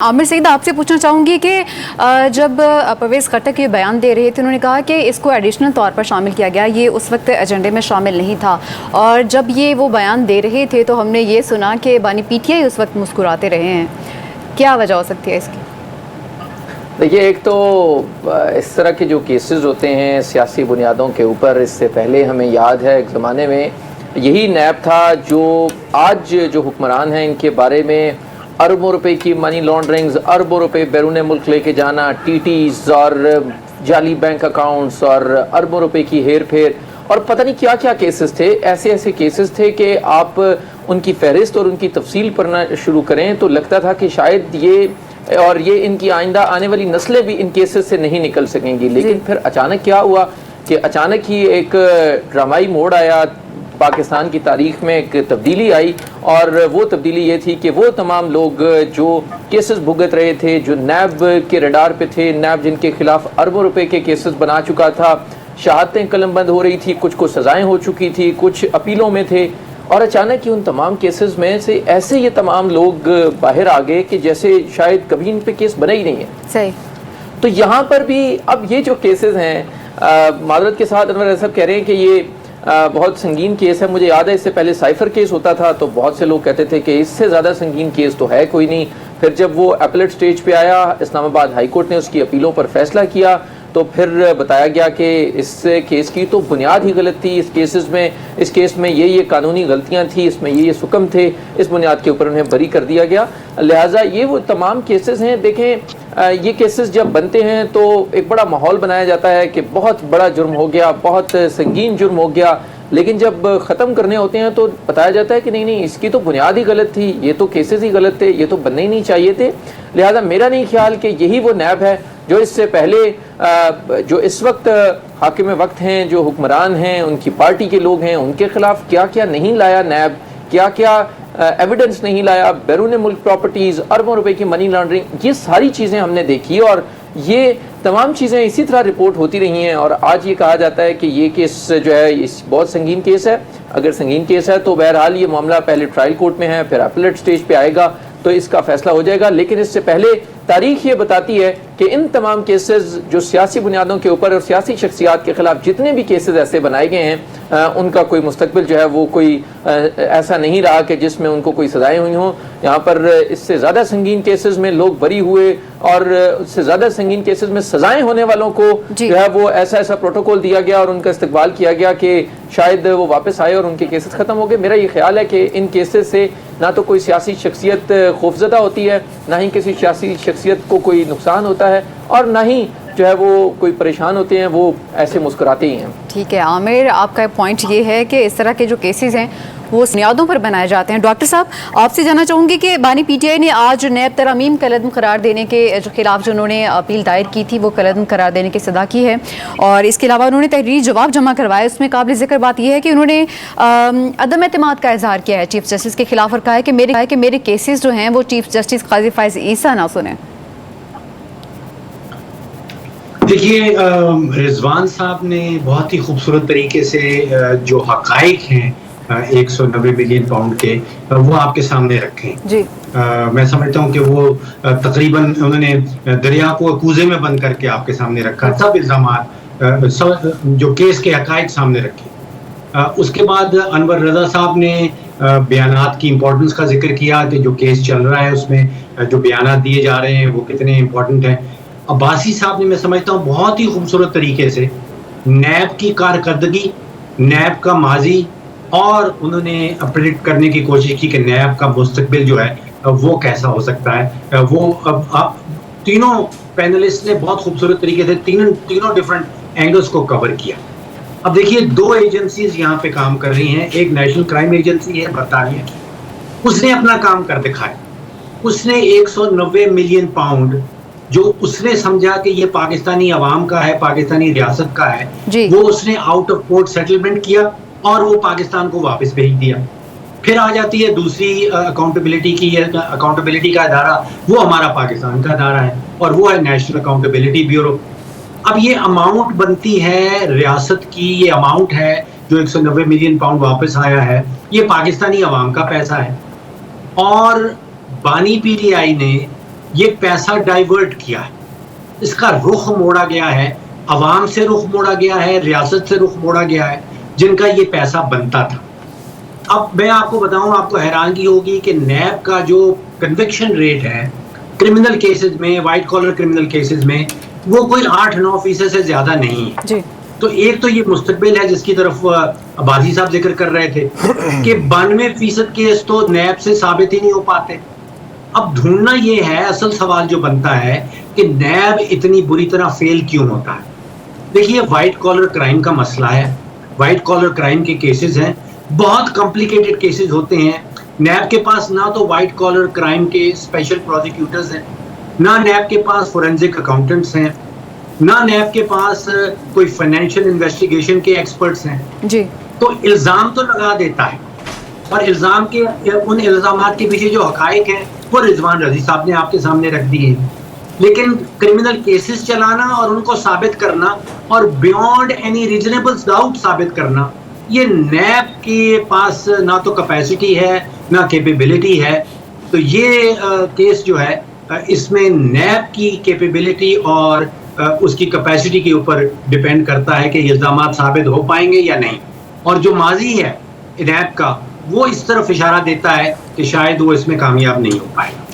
आमिर सईद, आपसे पूछना चाहूँगी कि जब परवेज़ खट्टक ये बयान दे रहे थे, उन्होंने कहा कि इसको एडिशनल तौर पर शामिल किया गया, ये उस वक्त एजेंडे में शामिल नहीं था। और जब ये वो बयान दे रहे थे तो हमने ये सुना कि बानी पीटीआई उस वक्त मुस्कुराते रहे हैं। क्या वजह हो सकती है इसकी? देखिए, एक तो इस तरह के जो केसेस होते हैं सियासी बुनियादों के ऊपर, इससे पहले हमें याद है एक ज़माने में यही नैब था जो आज जो हुक्मरान हैं इनके बारे में अरबों रुपए की मनी लॉन्ड्रिंग्स, अरबों रुपए बैरून मुल्क लेके जाना, टीटीज़ और जाली बैंक अकाउंट्स और अरबों रुपए की हेर फेर और पता नहीं क्या क्या केसेस थे। ऐसे केसेस थे कि आप उनकी फहरिस्त और उनकी तफसील पढ़ना शुरू करें तो लगता था कि शायद ये इनकी आइंदा आने वाली नस्लें भी इन केसेस से नहीं निकल सकेंगी। लेकिन फिर अचानक क्या हुआ कि अचानक ही एक ड्रामाई मोड़ आया, पाकिस्तान की तारीख में एक तब्दीली आई और वो तब्दीली ये थी कि वो तमाम लोग जो केसेस भुगत रहे थे, जो नैब के रडार पे थे, नैब जिनके खिलाफ अरबों रुपए के केसेस बना चुका था, शहादतें कलमबंद हो रही थी, कुछ को सज़ाएं हो चुकी थी, कुछ अपीलों में थे और अचानक ही उन तमाम केसेस में से ऐसे ये तमाम लोग बाहर आ गए कि जैसे शायद कभी इन पे केस बना ही नहीं है। सही। तो यहाँ पर भी अब ये जो केसेस हैं, मादरत के साथ अनवर साहब कह रहे हैं कि ये बहुत संगीन केस है। मुझे याद है इससे पहले साइफर केस होता था तो बहुत से लोग कहते थे कि इससे ज़्यादा संगीन केस तो है कोई नहीं। फिर जब वो अपीलेट स्टेज पे आया, इस्लामाबाद हाई कोर्ट ने उसकी अपीलों पर फैसला किया तो फिर बताया गया कि इस केस की तो बुनियाद ही गलत थी। इस केस में ये कानूनी गलतियां थी, इसमें ये सुकम थे, इस बुनियाद के ऊपर उन्हें बरी कर दिया गया। लिहाजा ये वो तमाम केसेस हैं। देखें, ये केसेस जब बनते हैं तो एक बड़ा माहौल बनाया जाता है कि बहुत बड़ा जुर्म हो गया, बहुत संगीन जुर्म हो गया, लेकिन जब ख़त्म करने होते हैं तो बताया जाता है कि नहीं इसकी तो बुनियाद ही गलत थी, ये तो केसेस ही गलत थे, ये तो बनने ही नहीं चाहिए थे। लिहाजा मेरा नहीं ख्याल कि यही वो नैब है जो इससे पहले जो इस वक्त हाकिम वक्त हैं, जो हुक्मरान हैं, उनकी पार्टी के लोग हैं, उनके खिलाफ क्या क्या नहीं लाया नैब, क्या क्या एविडेंस नहीं लाया, बैरून मुल्क प्रॉपर्टीज़, अरबों रुपए की मनी लॉन्ड्रिंग, ये सारी चीज़ें हमने देखी और ये तमाम चीज़ें इसी तरह रिपोर्ट होती रही हैं। और आज ये कहा जाता है कि ये केस जो है इस बहुत संगीन केस है। अगर संगीन केस है तो बहरहाल ये मामला पहले ट्रायल कोर्ट में है, फिर अपीलेट स्टेज पे आएगा तो इसका फैसला हो जाएगा। लेकिन इससे पहले तारीख ये बताती है कि इन तमाम केसेस जो सियासी बुनियादों के ऊपर और सियासी शख्सियात के खिलाफ जितने भी केसेस ऐसे बनाए गए हैं, उनका कोई मुस्तकबिल जो है वो कोई ऐसा नहीं रहा कि जिसमें उनको कोई सजाएं हुई हों। यहाँ पर इससे ज़्यादा संगीन केसेस में लोग बरी हुए और उससे ज़्यादा संगीन केसेस में सजाएं होने वालों को जो है वो ऐसा प्रोटोकॉल दिया गया और उनका इस्तकबाल किया गया कि शायद वो वापस आए और उनके केसेस ख़त्म हो गए। मेरा ये ख्याल है कि इन केसेस से ना तो कोई सियासी शख्सियत खौफजदा होती है, ना ही किसी सियासी शख्सियत को कोई नुकसान होता है और ना ही जो है वो कोई परेशान होते हैं, वो ऐसे मुस्कुराते ही हैं। ठीक है आमिर, आपका पॉइंट ये है कि इस तरह के जो केसेस हैं वो बुनियादों पर बनाए जाते हैं। डॉक्टर साहब, आपसे जानना चाहूँगी कि बानी पीटीआई ने आज नैब तरमीम कलअदम करार देने के जो खिलाफ जो उन्होंने अपील दायर की थी वो कलअदम करार देने की सदा की है और इसके अलावा उन्होंने तहरीरी जवाब जमा करवाया। उसमें काबिल ज़िक्र बात यह है कि उन्होंने अदम एतमाद का इजहार किया है चीफ जस्टिस के खिलाफ और कहा है कि मेरे केसेस जो हैं वो चीफ जस्टिस काजी फायज़ ईसा ना सुने। देखिए, रिजवान साहब ने बहुत ही खूबसूरत तरीके से जो हकाइक हैं 190 मिलियन पाउंड के वो आपके सामने रखे जी। मैं समझता हूँ कि वो तकरीबन उन्होंने दरिया को कूजे में बंद करके आपके सामने रखा, सब इल्जामात जो केस के हकाइक सामने रखे। उसके बाद अनवर रजा साहब ने बयानात की इम्पोर्टेंस का जिक्र किया कि जो केस चल रहा है उसमें जो बयानात दिए जा रहे हैं वो कितने इम्पोर्टेंट हैं। अब्बासी साहब ने, मैं समझता हूँ, बहुत ही खूबसूरत तरीके से नैब की कारकर्दगी, नैब का माजी और उन्होंने प्रेडिक्ट करने की कोशिश की कि नैब का मुस्तकबिल जो है वो कैसा हो सकता है। वो अब तीनों पैनलिस्ट ने बहुत खूबसूरत तरीके से तीनों डिफरेंट एंगल्स को कवर किया। अब देखिए, दो एजेंसीज यहाँ पे काम कर रही हैं। एक नेशनल क्राइम एजेंसी है बरतानिया की, उसने अपना काम कर दिखाया। उसने 190 मिलियन पाउंड जो उसने समझा कि ये पाकिस्तानी अवाम का है, पाकिस्तानी रियासत का है, वो उसने आउट ऑफ कोर्ट सेटलमेंट किया और वो पाकिस्तान को वापस भेज दिया। फिर आ जाती है दूसरी अकाउंटेबिलिटी का अदारा, वो हमारा पाकिस्तान का अदारा है और वो है नेशनल अकाउंटेबिलिटी ब्यूरो। अब ये अमाउंट बनती है रियासत की, ये अमाउंट है जो 190 मिलियन पाउंड वापस आया है, ये पाकिस्तानी अवाम का पैसा है। और बानी पीटीआई ने یہ پیسہ ڈائیورٹ کیا ہے, اس کا رخ موڑا گیا ہے, عوام سے رخ موڑا گیا ہے, ریاست سے رخ موڑا گیا ہے جن کا یہ پیسہ بنتا تھا. اب میں آپ کو بتاؤں, آپ کو حیرانگی ہوگی کہ نیب کا جو کنوکشن ریٹ ہے کرمنل کیسز میں, وائٹ کالر کرمنل کیسز میں, وہ کوئی 8-9% سے زیادہ نہیں ہے جی. تو ایک تو یہ مستقبل ہے جس کی طرف عبادی صاحب ذکر کر رہے تھے کہ 92% کیس تو نیب سے ثابت ہی نہیں ہو پاتے. اب ڈھونڈنا یہ ہے, اصل سوال جو بنتا ہے کہ نیب اتنی بری طرح فیل کیوں ہوتا ہے. دیکھیے وائٹ کالر کرائم کا مسئلہ ہے, وائٹ کالر کرائم کے کیسز ہیں, بہت کمپلیکیٹڈ کیسز ہوتے ہیں. نیب کے پاس نہ تو وائٹ کالر کرائم کے اسپیشل پروزیکیوٹرز ہیں, نہ نیب کے پاس فورینزک اکاؤنٹنٹس ہیں, نہ نیب کے پاس کوئی فائنینشیل انویسٹیگیشن کے ایکسپرٹس ہیں جی. تو الزام تو لگا دیتا ہے, اور الزام کے ان الزامات کے پیچھے جو حقائق ہیں وہ رضوان رضی صاحب نے آپ کے سامنے رکھ دیے ہیں. لیکن کرمنل کیسز چلانا اور ان کو ثابت کرنا اور بیونڈ اینی ریزنیبل ڈاؤٹ ثابت کرنا, یہ نیب کے پاس نہ تو کیپیسٹی ہے نہ کیپیبلٹی ہے. تو یہ کیس جو ہے اس میں نیب کی کیپیبلٹی اور اس کی کیپیسٹی کے اوپر ڈیپینڈ کرتا ہے کہ یہ الزامات ثابت ہو پائیں گے یا نہیں. اور جو ماضی ہے نیب کا وہ اس طرف اشارہ دیتا ہے کہ شاید وہ اس میں کامیاب نہیں ہو پائے گا.